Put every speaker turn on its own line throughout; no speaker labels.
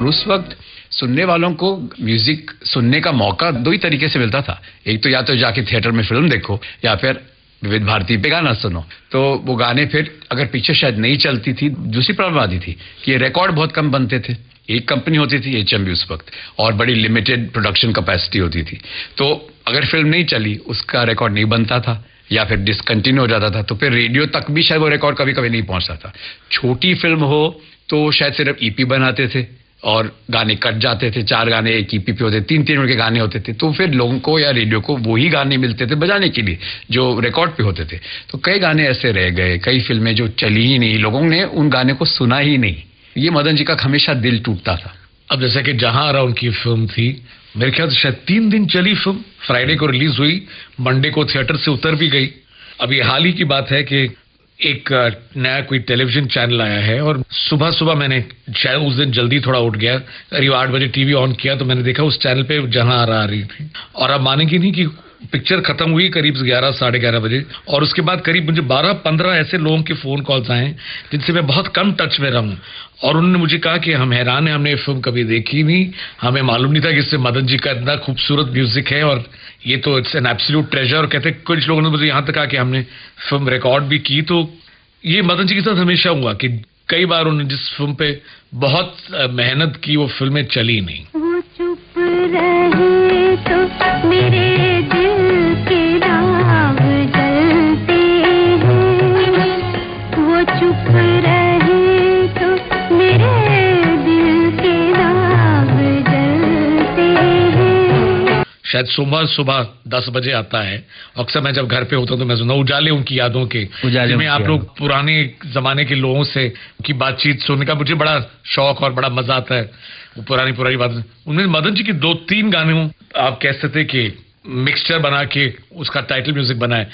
उस वक्त सुनने वालों को म्यूजिक सुनने का मौका दो ही तरीके से मिलता था। एक तो या तो जाके थिएटर में फिल्म देखो या फिर विविध भारती पे गाना सुनो। तो वो गाने फिर अगर पीछे शायद नहीं चलती थी, दूसरी प्रॉब्लम आती थी कि ये रिकॉर्ड बहुत कम बनते थे। एक कंपनी होती थी HMV उस वक्त, और बड़ी लिमिटेड प्रोडक्शन कैपेसिटी होती थी। तो अगर फिल्म नहीं चली, उसका रिकॉर्ड नहीं बनता था या फिर डिसकंटिन्यू हो जाता था, तो फिर रेडियो तक भी शायद वो रिकॉर्ड कभी कभी नहीं पहुंचता था। छोटी फिल्म हो तो शायद सिर्फ EP बनाते थे और गाने कट जाते थे। 4 गाने एक EP पे होते, 3-3 मिनट के गाने होते थे। तो फिर लोगों को या रेडियो को वही गाने मिलते थे बजाने के लिए जो रिकॉर्ड पे होते थे। तो कई गाने ऐसे रह गए, कई फिल्में जो चली ही नहीं, लोगों ने उन गाने को सुना ही नहीं। ये मदन जी का हमेशा दिल टूटता था।
अब जैसे कि जहां आरा उनकी फिल्म थी, मेरे ख्याल से शायद 3 दिन चली फिल्म। फ्राइडे को रिलीज हुई, मंडे को थिएटर से उतर भी गई। अभी हाल ही की बात है कि एक नया कोई टेलीविजन चैनल आया है और सुबह सुबह मैंने शायद उस दिन जल्दी थोड़ा उठ गया, करीब 8 बजे टीवी ऑन किया तो मैंने देखा उस चैनल पे जहां आरा आ रही थी। और अब मानेंगे नहीं कि पिक्चर खत्म हुई करीब 11 साढ़े 11 बजे, और उसके बाद करीब मुझे 12-15 ऐसे लोगों के फोन कॉल्स आए जिनसे मैं बहुत कम टच में रहा हूं, और उन्होंने मुझे कहा कि हम हैरान हैं, हमने ये फिल्म कभी देखी नहीं, हमें मालूम नहीं था कि इससे मदन जी का इतना खूबसूरत म्यूजिक है और ये तो इट्स एन एब्सोल्यूट ट्रेजर। और कहते कुछ लोगों ने मुझे यहाँ तक कहा कि हमने फिल्म रिकॉर्ड भी की। तो ये मदन जी के साथ हमेशा हुआ कि कई बार उन्होंने जिस फिल्म पे बहुत मेहनत की वो फिल्में चली नहीं।
वो चुप रहे तो मेरे दिल के दाग जलते हैं, वो चुप रहे तो मेरे दिल के दाग जलते हैं।
शायद सुबह 10 बजे आता है। अक्सर मैं जब घर पे होता हूँ तो मैं सुना उजाले उनकी यादों के, जिसमें आप लोग पुराने जमाने के लोगों से की बातचीत सुनने का मुझे बड़ा शौक और बड़ा मजा आता है। वो पुरानी बात, उनमें मदन जी के 2-3 गाने आप कह सकते कि मिक्सचर बना के उसका टाइटल म्यूजिक बनाए।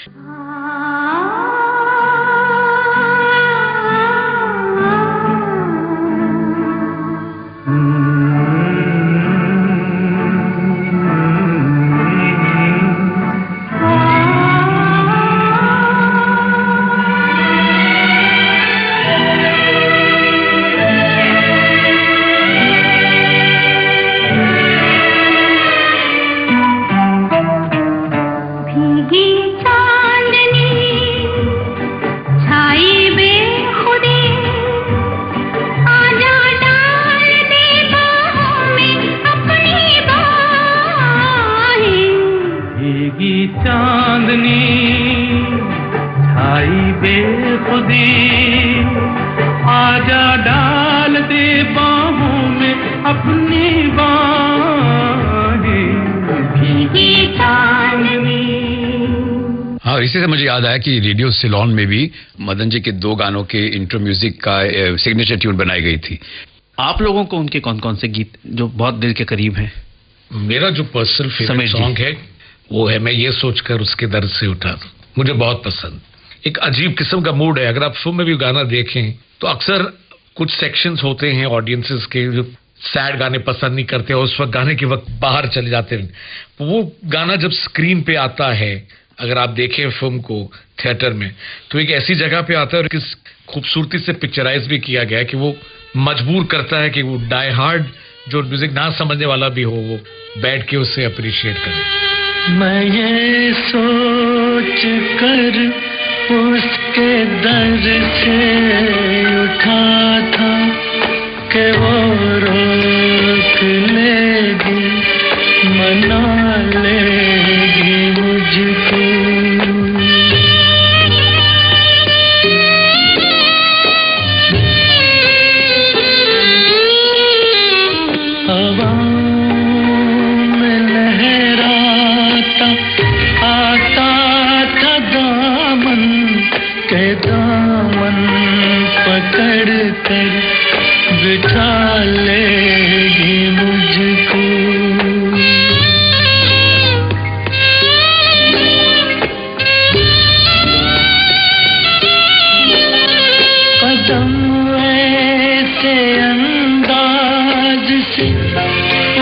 इसी से मुझे याद आया कि रेडियो सिलोन में भी मदन जी के 2 गानों के इंट्रो म्यूजिक का सिग्नेचर ट्यून बनाई गई थी।
आप लोगों को उनके कौन कौन से गीत जो बहुत दिल के करीब हैं?
मेरा जो पर्सनल फेवरेट सॉन्ग है वो है मैं ये सोचकर उसके दर्द से उठा। मुझे बहुत पसंद, एक अजीब किस्म का मूड है। अगर आप फिल्म में भी गाना देखें तो अक्सर कुछ सेक्शंस होते हैं ऑडियंसेस के जो सैड गाने पसंद नहीं करते और उस वक्त गाने के वक्त बाहर चले जाते हैं। वो गाना जब स्क्रीन पे आता है, अगर आप देखें फिल्म को थिएटर में, तो एक ऐसी जगह पे आता है और किस खूबसूरती से पिक्चराइज भी किया गया है कि वो मजबूर करता है कि वो डाई हार्ड जो म्यूजिक ना समझने वाला भी हो वो बैठ के उसे अप्रिशिएट करे।
मैं ये सोच कर उसके दर्द से उठा था कि वो रोक लेगी, मना लेगी मुझको। बिठा लेगी मुझको। कदम ऐसे अंदाज से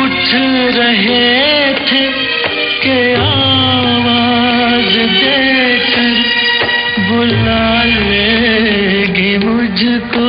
उठ रहे थे कि आवाज देकर बुला लेगी मुझको।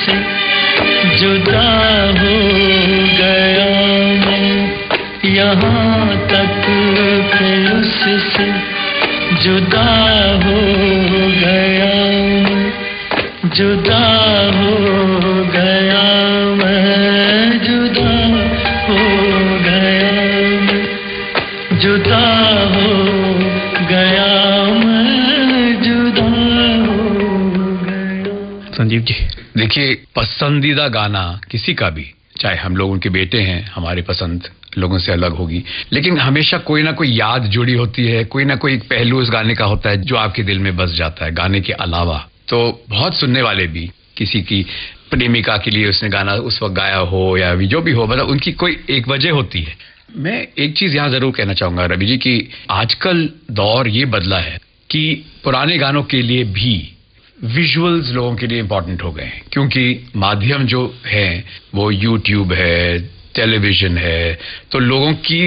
उससे जुदा हो गया मैं, यहाँ तक कि उससे जुदा हो गया मैं, जुदा हो गया मैं, जुदा हो गया मैं, जुदा हो गया मैं, जुदा हो गया।
संजीव जी,
देखिए, पसंदीदा गाना किसी का भी, चाहे हम लोग उनके बेटे हैं, हमारी पसंद लोगों से अलग होगी, लेकिन हमेशा कोई ना कोई याद जुड़ी होती है, कोई ना कोई पहलू उस गाने का होता है जो आपके दिल में बस जाता है गाने के अलावा। तो बहुत सुनने वाले भी किसी की प्रेमिका के लिए उसने गाना उस वक्त गाया हो या जो भी हो, मतलब उनकी कोई एक वजह होती है। मैं एक चीज यहाँ जरूर कहना चाहूंगा रवि जी कि आजकल दौर ये बदला है कि पुराने गानों के लिए भी विजुअल्स लोगों के लिए इंपॉर्टेंट हो गए हैं, क्योंकि माध्यम जो है वो यूट्यूब है, टेलीविजन है, तो लोगों की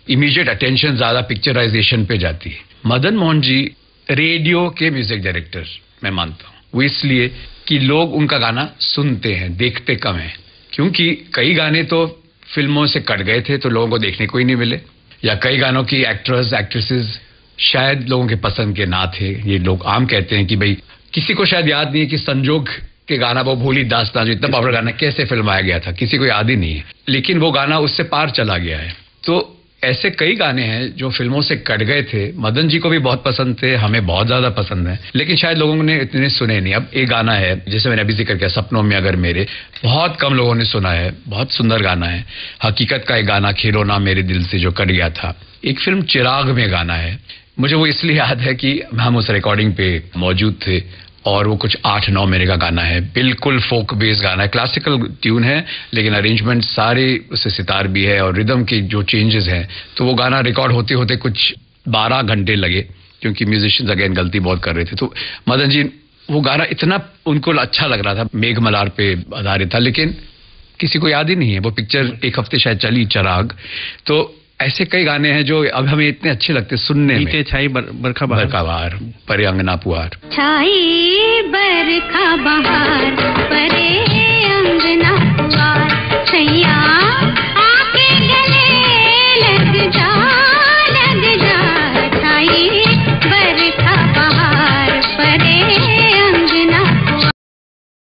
इमीडिएट अटेंशन ज्यादा पिक्चराइजेशन पे जाती है। मदन मोहन जी रेडियो के म्यूजिक डायरेक्टर मैं मानता हूँ, वो इसलिए कि लोग उनका गाना सुनते हैं, देखते कम हैं, क्योंकि कई गाने तो फिल्मों से कट गए थे तो लोगों को देखने को ही नहीं मिले, या कई गानों की एक्ट्रेस एक्ट्रेसेस शायद लोगों के पसंद के ना थे। ये लोग आम कहते हैं कि भाई किसी को शायद याद नहीं है कि संजोग के गाना वो भोली दास्तां जो इतना पावरफुल गाना कैसे फिल्माया गया था, किसी को याद ही नहीं है, लेकिन वो गाना उससे पार चला गया है। तो ऐसे कई गाने हैं जो फिल्मों से कट गए थे, मदन जी को भी बहुत पसंद थे, हमें बहुत ज्यादा पसंद है, लेकिन शायद लोगों ने इतने सुने नहीं। अब एक गाना है जैसे मैंने अभी जिक्र किया, सपनों में अगर मेरे, बहुत कम लोगों ने सुना है, बहुत सुंदर गाना है। हकीकत का एक गाना खेलो ना मेरे दिल से जो कट गया था, एक फिल्म चिराग में गाना है, मुझे वो इसलिए याद है कि हम उस रिकॉर्डिंग पे मौजूद थे और वो कुछ 8-9 महीने का गाना है, बिल्कुल फोक बेस गाना है, क्लासिकल ट्यून है लेकिन अरेंजमेंट सारे उससे सितार भी है और रिदम के जो चेंजेस हैं, तो वो गाना रिकॉर्ड होते होते कुछ 12 घंटे लगे क्योंकि म्यूजिशियंस अगेन गलती बहुत कर रहे थे। तो मदन जी वो गाना इतना उनको अच्छा लग रहा था, मेघ मल्हार पे आधारित था, लेकिन किसी को याद ही नहीं है। वो पिक्चर एक हफ्ते शायद चली, चिराग। तो ऐसे कई गाने हैं जो अब हमें इतने अच्छे लगते सुनने में।
छाई बरखा
बहार, परे अंगना पुहार,
छाई बरखा बहार, परे